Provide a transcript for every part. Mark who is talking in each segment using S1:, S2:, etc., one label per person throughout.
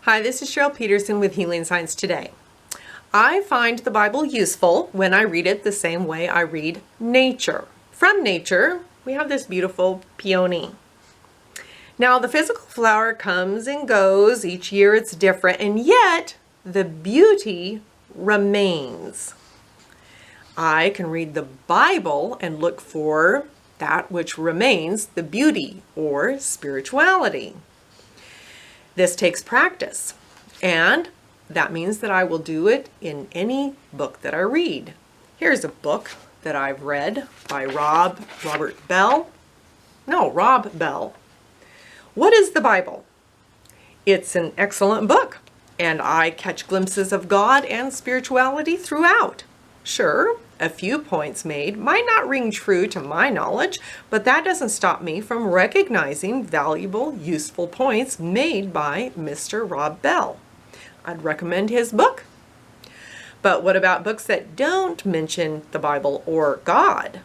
S1: Hi, this is Cheryl Peterson with Healing Science Today. I find the Bible useful when I read it the same way I read nature. From nature, we have this beautiful peony. Now, the physical flower comes and goes. Each year it's different, and yet the beauty remains. I can read the Bible and look for that which remains, the beauty or spirituality. This takes practice, and that means that I will do it in any book that I read. Here's a book that I've read by Rob Bell. What is the Bible? It's an excellent book, and I catch glimpses of God and spirituality throughout. Sure, a few points made might not ring true to my knowledge, but that doesn't stop me from recognizing valuable, useful points made by Mr. Rob Bell. I'd recommend his book. But what about books that don't mention the Bible or God?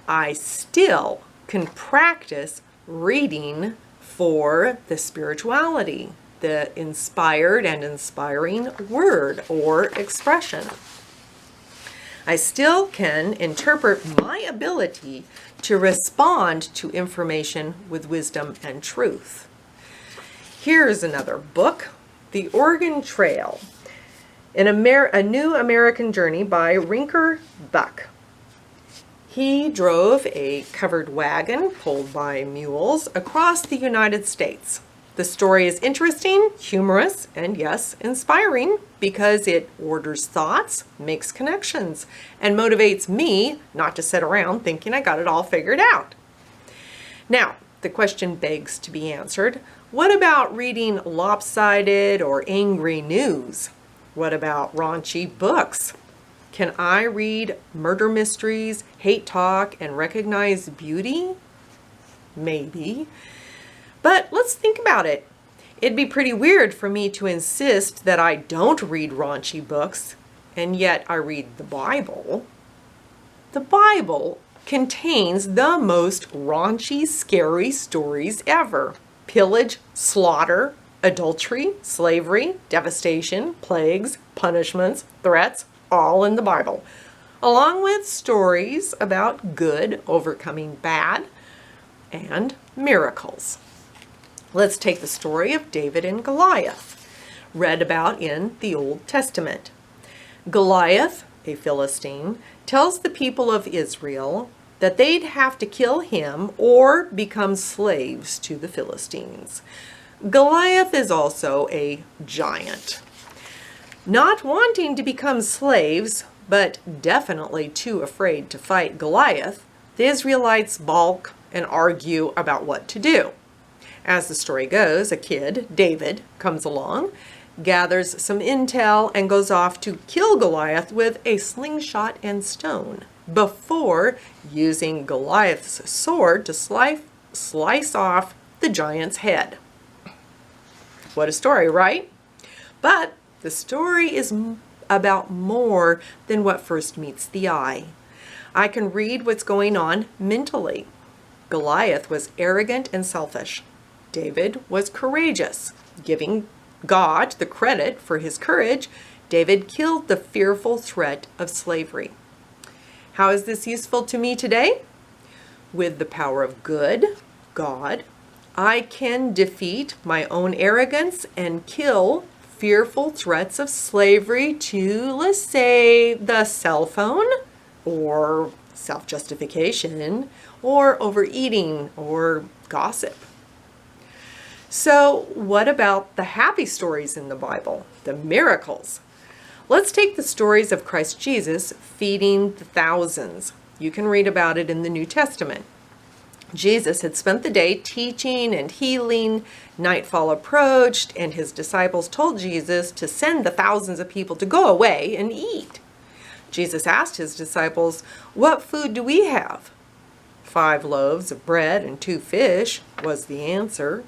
S1: I still can practice reading for the spirituality, the inspired and inspiring word or expression. I still can interpret my ability to respond to information with wisdom and truth. Here's another book, The Oregon Trail, A New American Journey by Rinker Buck. He drove a covered wagon pulled by mules across the United States. The story is interesting, humorous, and yes, inspiring because it orders thoughts, makes connections, and motivates me not to sit around thinking I got it all figured out. Now, the question begs to be answered. What about reading lopsided or angry news? What about raunchy books? Can I read murder mysteries, hate talk, and recognize beauty? Maybe. But let's think about it. It'd be pretty weird for me to insist that I don't read raunchy books, and yet I read the Bible. The Bible contains the most raunchy, scary stories ever. Pillage, slaughter, adultery, slavery, devastation, plagues, punishments, threats, all in the Bible, along with stories about good overcoming bad and miracles. Let's take the story of David and Goliath, read about in the Old Testament. Goliath, a Philistine, tells the people of Israel that they'd have to kill him or become slaves to the Philistines. Goliath is also a giant. Not wanting to become slaves, but definitely too afraid to fight Goliath, the Israelites balk and argue about what to do. As the story goes, a kid, David, comes along, gathers some intel, and goes off to kill Goliath with a slingshot and stone before using Goliath's sword to slice off the giant's head. What a story, right? But the story is about more than what first meets the eye. I can read what's going on mentally. Goliath was arrogant and selfish. David was courageous. Giving God the credit for his courage, David killed the fearful threat of slavery. How is this useful to me today? With the power of good, God, I can defeat my own arrogance and kill fearful threats of slavery to, let's say, the cell phone, or self-justification, or overeating, or gossip. So what about the happy stories in the Bible, the miracles? Let's take the stories of Christ Jesus feeding the thousands. You can read about it in the New Testament. Jesus had spent the day teaching and healing. Nightfall approached, and his disciples told Jesus to send the thousands of people to go away and eat. Jesus asked his disciples, "What food do we have?" 5 loaves of bread and 2 fish was the answer.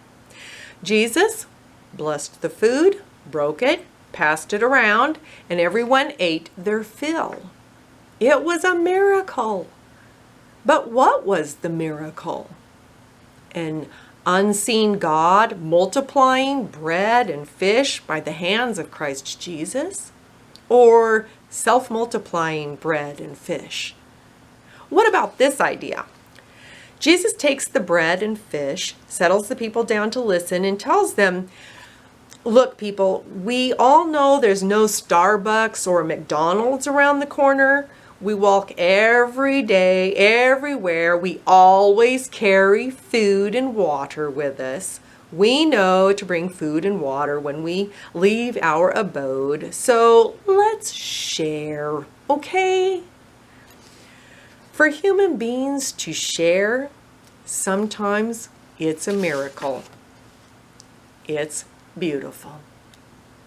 S1: Jesus blessed the food, broke it, passed it around, and everyone ate their fill. It was a miracle. But what was the miracle? An unseen God multiplying bread and fish by the hands of Christ Jesus? Or self-multiplying bread and fish? What about this idea? Jesus takes the bread and fish, settles the people down to listen, and tells them, look, people, we all know there's no Starbucks or McDonald's around the corner. We walk every day, everywhere. We always carry food and water with us. We know to bring food and water when we leave our abode. So let's share, okay? For human beings to share, sometimes it's a miracle. It's beautiful.